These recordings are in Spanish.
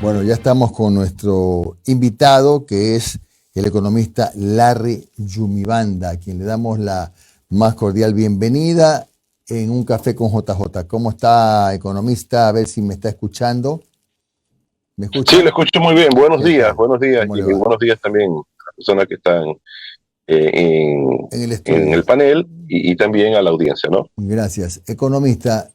Bueno, ya estamos con nuestro invitado, que es el economista Larry Yumibanda, a quien le damos la más cordial bienvenida en Un Café con JJ. ¿Cómo está, economista? A ver si me está escuchando. ¿Me Sí, lo escucha? escucho muy bien. ¿Qué tal? Buenos días ¿Cómo le y va? buenos días también a las personas que están En el en el estudio. panel y también a la audiencia, ¿no? Gracias. Economista,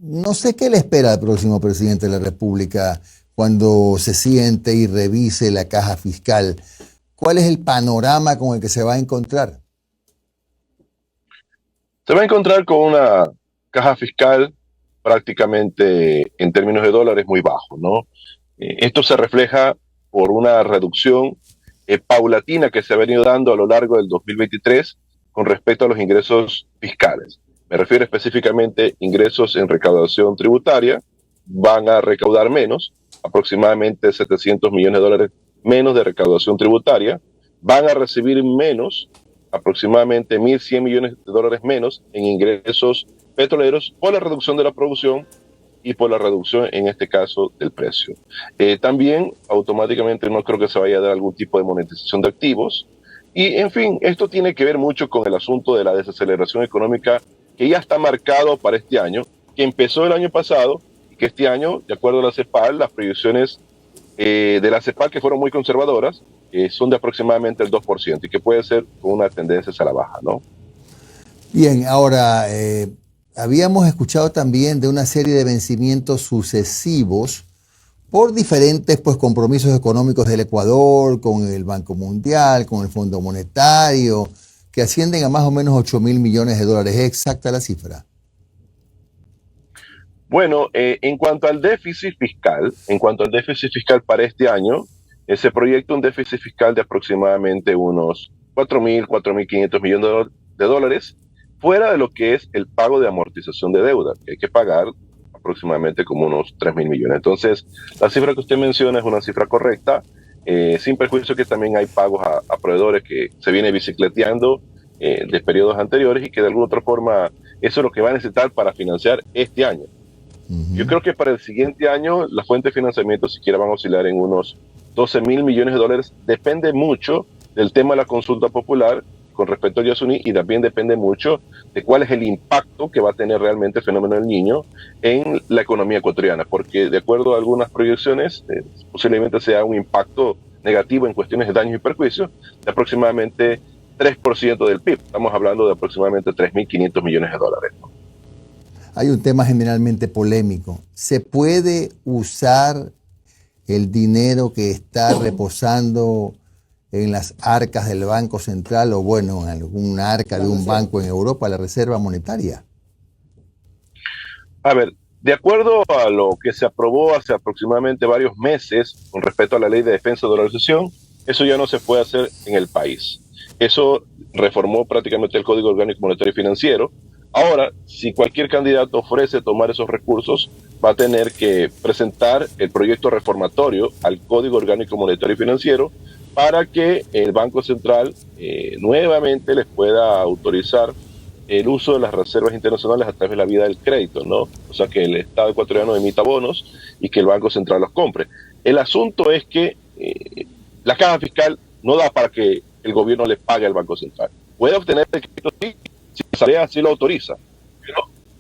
no sé qué le espera al próximo presidente de la República cuando se siente y revise la caja fiscal. ¿Cuál es el panorama con el que se va a encontrar? Se va a encontrar con una caja fiscal prácticamente en términos de dólares muy bajo, ¿no? Esto se refleja por una reducción paulatina que se ha venido dando a lo largo del 2023 con respecto a los ingresos fiscales. Me refiero específicamente a ingresos en recaudación tributaria, van a recaudar menos, aproximadamente 700 millones de dólares menos de recaudación tributaria, van a recibir menos, aproximadamente 1.100 millones de dólares menos en ingresos petroleros por la reducción de la producción y por la reducción, en este caso, del precio. También, automáticamente, no creo que se vaya a dar algún tipo de monetización de activos. Y, en fin, esto tiene que ver mucho con el asunto de la desaceleración económica que ya está marcado para este año, que empezó el año pasado y que este año, de acuerdo a la CEPAL, las proyecciones de la CEPAL, que fueron muy conservadoras, son de aproximadamente el 2% y que puede ser con una tendencia hacia la baja, ¿no? Bien, ahora, habíamos escuchado también de una serie de vencimientos sucesivos por diferentes pues, compromisos económicos del Ecuador, con el Banco Mundial, con el Fondo Monetario, que ascienden a más o menos 8.000 millones de dólares. ¿Es exacta la cifra? Bueno, en cuanto al déficit fiscal para este año, se proyecta un déficit fiscal de aproximadamente unos 4.000, 4.500 millones de dólares, fuera de lo que es el pago de amortización de deuda, que hay que pagar aproximadamente como unos 3.000 millones. Entonces, la cifra que usted menciona es una cifra correcta, sin perjuicio que también hay pagos a proveedores que se viene bicicleteando de periodos anteriores y que de alguna otra forma eso es lo que va a necesitar para financiar este año. Yo creo que para el siguiente año la fuente de financiamiento siquiera van a oscilar en unos 12.000 millones de dólares. Depende mucho del tema de la consulta popular con respecto al Yasuní y también depende mucho de cuál es el impacto que va a tener realmente el fenómeno del Niño en la economía ecuatoriana, porque de acuerdo a algunas proyecciones, posiblemente sea un impacto negativo en cuestiones de daños y perjuicios de aproximadamente 3% del PIB. Estamos hablando de aproximadamente 3.500 millones de dólares, ¿no? Hay un tema generalmente polémico. ¿Se puede usar el dinero que está reposando en las arcas del Banco Central o, bueno, en algún arca de un banco en Europa, la Reserva Monetaria? A ver, de acuerdo a lo que se aprobó hace aproximadamente varios meses con respecto a la ley de defensa de la dolarización, eso ya no se puede hacer en el país. Eso reformó prácticamente el Código Orgánico Monetario y Financiero. Ahora, si cualquier candidato ofrece tomar esos recursos, va a tener que presentar el proyecto reformatorio al Código Orgánico Monetario y Financiero para que el Banco Central nuevamente les pueda autorizar el uso de las reservas internacionales a través de la vía del crédito, ¿no? O sea, que el Estado ecuatoriano emita bonos y que el Banco Central los compre. El asunto es que la caja fiscal no da para que el gobierno le pague al Banco Central. Puede obtener el crédito sí, si la Asamblea así lo autoriza,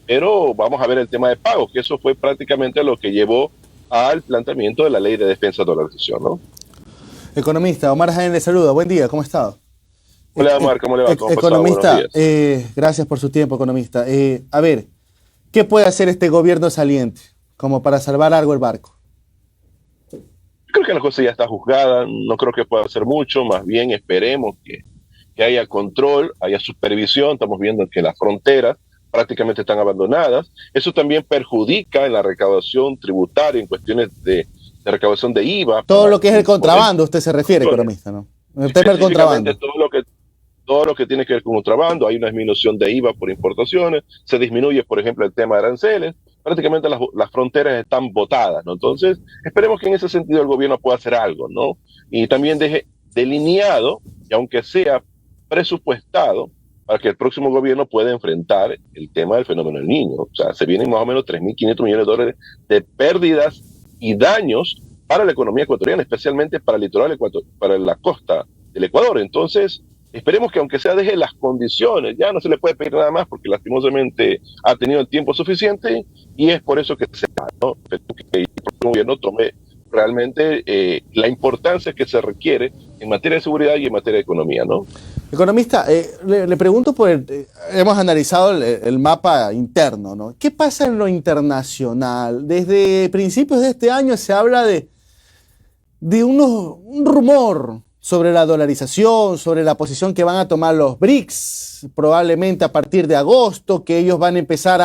pero vamos a ver el tema de pagos, que eso fue prácticamente lo que llevó al planteamiento de la ley de defensa de la dolarización, ¿no? Economista, Omar Jaén le saluda. Buen día, ¿cómo está? Hola, Omar, ¿cómo le va? ¿Cómo ha pasado? Buenos Economista, días. gracias por su tiempo, economista. A ver, ¿qué puede hacer este gobierno saliente como para salvar algo el barco? Creo que la cosa ya está juzgada, no creo que pueda hacer mucho, más bien esperemos que haya control, haya supervisión. Estamos viendo que las fronteras prácticamente están abandonadas. Eso también perjudica en la recaudación tributaria, en cuestiones de recaudación de IVA. Todo lo que es el contrabando, usted se refiere, economista, ¿no? El tema del Específicamente contrabando. todo lo que tiene que ver con contrabando, hay una disminución de IVA por importaciones, se disminuye, por ejemplo, el tema de aranceles, prácticamente las fronteras están botadas, ¿no? Entonces, esperemos que en ese sentido el gobierno pueda hacer algo, ¿no? Y también deje delineado, y aunque sea presupuestado, para que el próximo gobierno pueda enfrentar el tema del fenómeno del Niño. O sea, se vienen más o menos 3.500 millones de dólares de pérdidas y daños para la economía ecuatoriana, especialmente para el litoral para la costa del Ecuador. Entonces, esperemos que aunque sea deje las condiciones, ya no se le puede pedir nada más porque lastimosamente ha tenido el tiempo suficiente y es por eso que se da, ¿no? Que el gobierno tome realmente la importancia que se requiere en materia de seguridad y en materia de economía, ¿no? Economista, le pregunto hemos analizado el mapa interno, ¿no? ¿Qué pasa en lo internacional? Desde principios de este año se habla de un rumor sobre la dolarización, sobre la posición que van a tomar los BRICS, probablemente a partir de agosto, que ellos van a empezar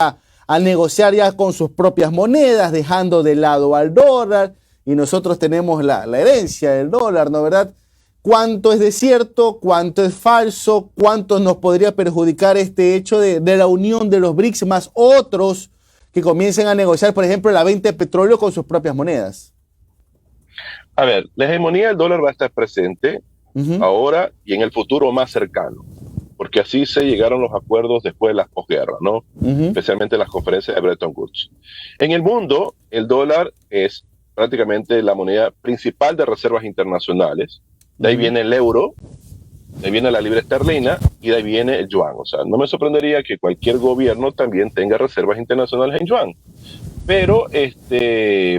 a negociar ya con sus propias monedas, dejando de lado al dólar, y nosotros tenemos la herencia del dólar, ¿no? ¿Verdad? ¿Cuánto es de cierto? ¿Cuánto es falso? ¿Cuánto nos podría perjudicar este hecho de la unión de los BRICS más otros que comiencen a negociar, por ejemplo, la venta de petróleo con sus propias monedas? A ver, la hegemonía del dólar va a estar presente ahora y en el futuro más cercano, porque así se llegaron los acuerdos después de las posguerras, ¿no? Especialmente las conferencias de Bretton Woods. En el mundo, el dólar es prácticamente la moneda principal de reservas internacionales. De ahí viene el euro, de ahí viene la libra esterlina y de ahí viene el yuan. O sea, no me sorprendería que cualquier gobierno también tenga reservas internacionales en yuan. Pero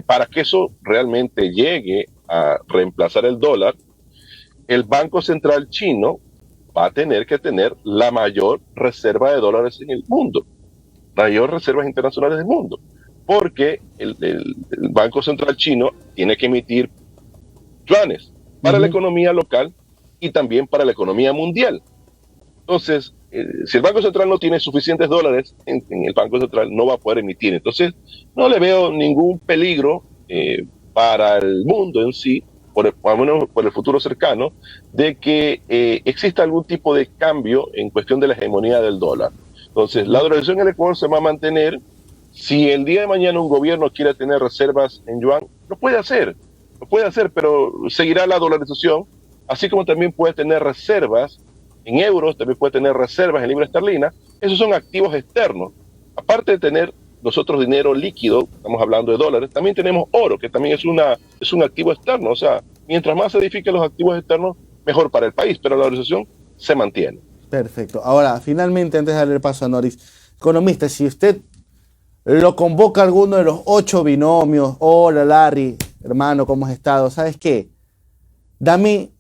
para que eso realmente llegue a reemplazar el dólar, el Banco Central chino va a tener que tener la mayor reserva de dólares en el mundo, mayor reservas internacionales del mundo, porque el Banco Central chino tiene que emitir yuanes para la economía local y también para la economía mundial. Entonces, si el Banco Central no tiene suficientes dólares en el Banco Central, no va a poder emitir. Entonces, no le veo ningún peligro para el mundo en sí, al menos por el futuro cercano, de que exista algún tipo de cambio en cuestión de la hegemonía del dólar. Entonces, la dolarización en el Ecuador se va a mantener. Si el día de mañana un gobierno quiere tener reservas en yuan, lo puede hacer, pero seguirá la dolarización, así como también puede tener reservas en euros, también puede tener reservas en libra esterlina. Esos son activos externos. Aparte de tener nosotros dinero líquido, estamos hablando de dólares, también tenemos oro, que también es un activo externo. O sea, mientras más se edifiquen los activos externos, mejor para el país, pero la dolarización se mantiene. Perfecto. Ahora, finalmente, antes de darle el paso a Noris, economista, si usted lo convoca a alguno de los 8 binomios, hola Larry, hermano, ¿cómo has estado? ¿Sabes qué? Dame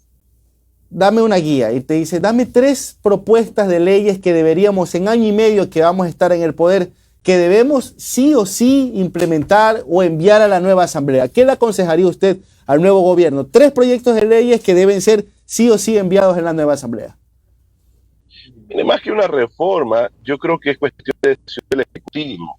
una guía y te dice, dame 3 propuestas de leyes que deberíamos en año y medio que vamos a estar en el poder, que debemos sí o sí implementar o enviar a la nueva asamblea. ¿Qué le aconsejaría usted al nuevo gobierno? 3 proyectos de leyes que deben ser sí o sí enviados en la nueva asamblea. Mire, más que una reforma, yo creo que es cuestión de decisión del Ejecutivo.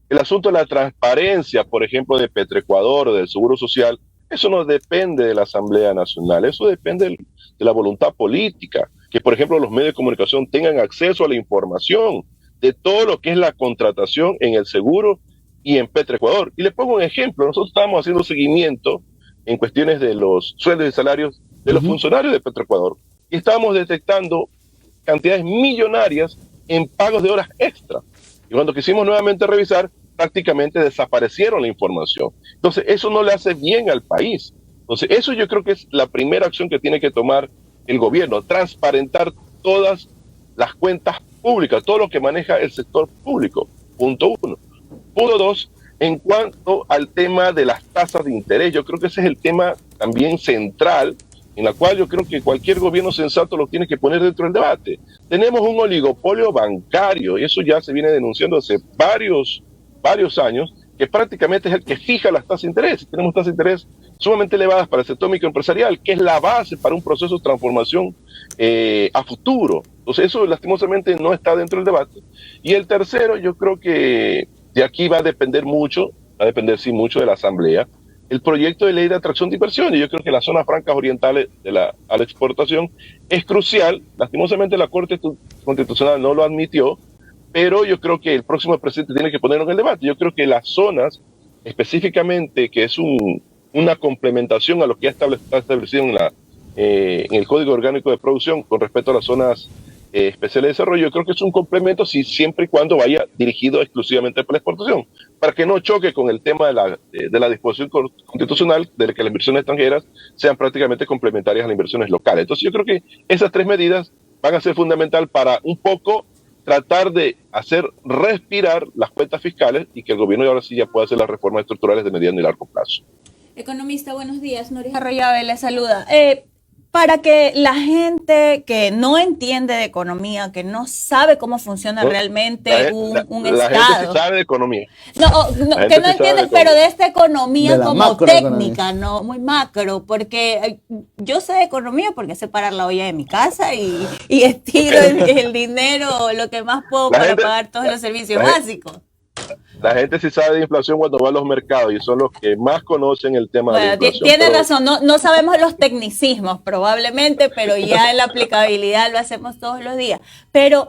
El asunto de la transparencia, por ejemplo, de Petroecuador o del Seguro Social, eso no depende de la Asamblea Nacional, eso depende de la voluntad política, que por ejemplo los medios de comunicación tengan acceso a la información de todo lo que es la contratación en el seguro y en Petroecuador. Y le pongo un ejemplo, nosotros estábamos haciendo seguimiento en cuestiones de los sueldos y salarios de los funcionarios de Petroecuador y estábamos detectando cantidades millonarias en pagos de horas extra. Y cuando quisimos nuevamente revisar, prácticamente desaparecieron la información. Entonces, eso no le hace bien al país. Entonces, eso yo creo que es la primera acción que tiene que tomar el gobierno, transparentar todas las cuentas públicas, todo lo que maneja el sector público. Punto 1. Punto 2, en cuanto al tema de las tasas de interés, yo creo que ese es el tema también central, en la cual yo creo que cualquier gobierno sensato lo tiene que poner dentro del debate. Tenemos un oligopolio bancario, y eso ya se viene denunciando hace varios años, que prácticamente es el que fija las tasas de interés. Tenemos tasas de interés sumamente elevadas para el sector microempresarial, que es la base para un proceso de transformación a futuro. Entonces eso lastimosamente no está dentro del debate. Y el tercero, yo creo que de aquí va a depender sí mucho de la Asamblea, el proyecto de ley de atracción de inversiones. Yo creo que las zonas francas orientales a la exportación es crucial. Lastimosamente la Corte Constitucional no lo admitió, pero yo creo que el próximo presidente tiene que ponerlo en el debate. Yo creo que las zonas, específicamente, que es una complementación a lo que ya está establecido en el Código Orgánico de Producción con respecto a las zonas especial de desarrollo, yo creo que es un complemento siempre y cuando vaya dirigido exclusivamente para la exportación, para que no choque con el tema de la disposición constitucional de que las inversiones extranjeras sean prácticamente complementarias a las inversiones locales. Entonces yo creo que esas tres medidas van a ser fundamental para un poco tratar de hacer respirar las cuentas fiscales y que el gobierno ahora sí ya pueda hacer las reformas estructurales de mediano y largo plazo. Economista, buenos días. Noris Arroyave le saluda. Para que la gente que no entiende de economía, que no sabe cómo funciona realmente un Estado. La gente sí sabe de economía. Que no entiende, pero de esta economía como técnica, no muy macro, porque yo sé de economía porque sé parar la olla de mi casa y estiro el dinero, lo que más puedo para pagar todos los servicios básicos. La gente sí sabe de inflación cuando va a los mercados y son los que más conocen el tema de la inflación. Tiene razón, no sabemos los tecnicismos probablemente, pero ya en la aplicabilidad lo hacemos todos los días. Pero,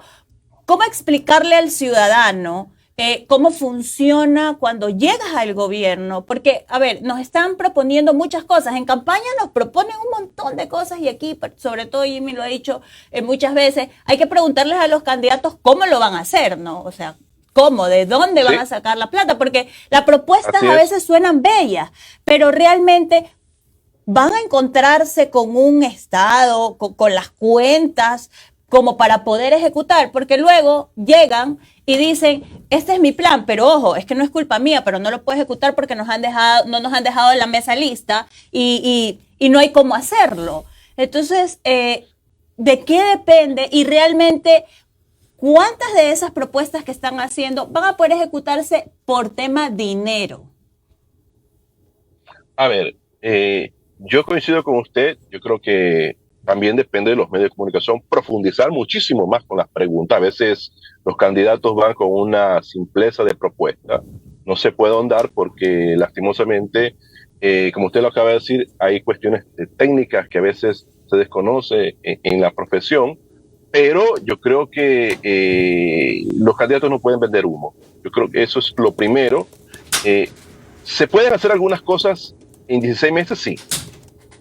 ¿cómo explicarle al ciudadano cómo funciona cuando llegas al gobierno? Porque, a ver, nos están proponiendo muchas cosas. En campaña nos proponen un montón de cosas y aquí, sobre todo Jimmy lo ha dicho muchas veces, hay que preguntarles a los candidatos cómo lo van a hacer, ¿no? O sea, ¿cómo? ¿De dónde van a sacar la plata? Porque las propuestas a veces suenan bellas, pero realmente van a encontrarse con un Estado, con las cuentas, como para poder ejecutar, porque luego llegan y dicen, este es mi plan, pero ojo, es que no es culpa mía, pero no lo puedo ejecutar porque no nos han dejado en la mesa lista y no hay cómo hacerlo. Entonces, ¿de qué depende? Y realmente, ¿cuántas de esas propuestas que están haciendo van a poder ejecutarse por tema dinero? A ver, yo coincido con usted. Yo creo que también depende de los medios de comunicación profundizar muchísimo más con las preguntas. A veces los candidatos van con una simpleza de propuesta. No se puede ahondar porque lastimosamente, como usted lo acaba de decir, hay cuestiones técnicas que a veces se desconoce en la profesión. Pero yo creo que los candidatos no pueden vender humo. Yo creo que eso es lo primero. ¿Se pueden hacer algunas cosas en 16 meses? Sí.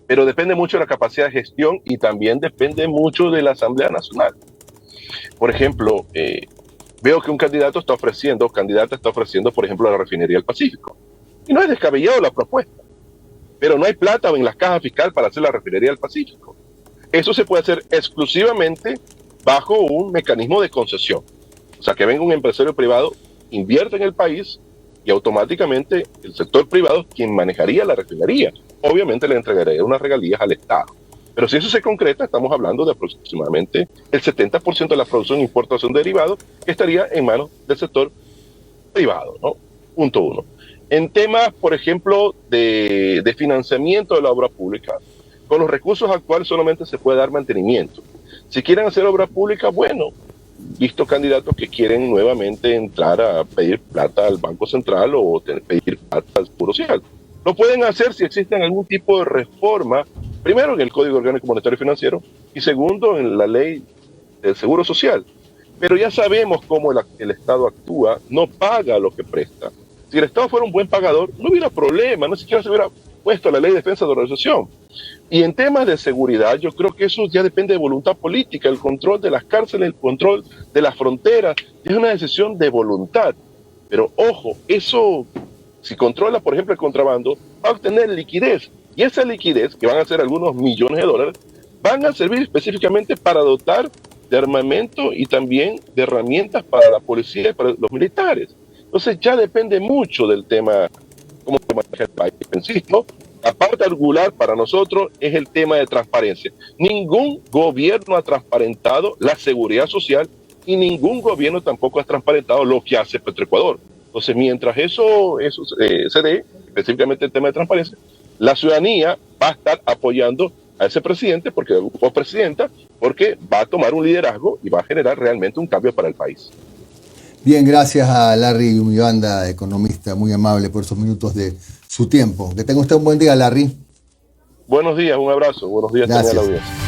Pero depende mucho de la capacidad de gestión y también depende mucho de la Asamblea Nacional. Por ejemplo, veo que un candidata está ofreciendo, por ejemplo, la refinería del Pacífico. Y no es descabellado la propuesta. Pero no hay plata en las cajas fiscales para hacer la refinería del Pacífico. Eso se puede hacer exclusivamente bajo un mecanismo de concesión. O sea, que venga un empresario privado, invierta en el país y automáticamente el sector privado es quien manejaría la refinería. Obviamente le entregaría unas regalías al Estado. Pero si eso se concreta, estamos hablando de aproximadamente el 70% de la producción e importación de derivados que estaría en manos del sector privado, ¿no? Punto uno. En temas, por ejemplo, de financiamiento de la obra pública, con los recursos actuales solamente se puede dar mantenimiento. Si quieren hacer obra pública, bueno, visto candidatos que quieren nuevamente entrar a pedir plata al Banco Central o pedir plata al Seguro Social. Lo pueden hacer si existe algún tipo de reforma, primero en el Código Orgánico Monetario y Financiero y segundo en la ley del Seguro Social. Pero ya sabemos cómo el Estado actúa, no paga lo que presta. Si el Estado fuera un buen pagador, no hubiera problema, no siquiera se hubiera puesto la ley de defensa de la organización. Y en temas de seguridad, yo creo que eso ya depende de voluntad política, el control de las cárceles, el control de las fronteras, es una decisión de voluntad. Pero ojo, eso, si controla, por ejemplo, el contrabando, va a obtener liquidez. Y esa liquidez, que van a ser algunos millones de dólares, van a servir específicamente para dotar de armamento y también de herramientas para la policía y para los militares. Entonces ya depende mucho del tema, cómo se maneja el país. Insisto, la parte argular para nosotros es el tema de transparencia. Ningún gobierno ha transparentado la seguridad social y ningún gobierno tampoco ha transparentado lo que hace Petroecuador. Entonces, mientras eso se dé, específicamente el tema de transparencia, la ciudadanía va a estar apoyando a ese presidente o presidenta porque va a tomar un liderazgo y va a generar realmente un cambio para el país. Bien, gracias a Larry Humibanda, economista, muy amable por esos minutos de su tiempo. Que tenga usted un buen día, Larry. Buenos días, un abrazo. Buenos días también a la audiencia.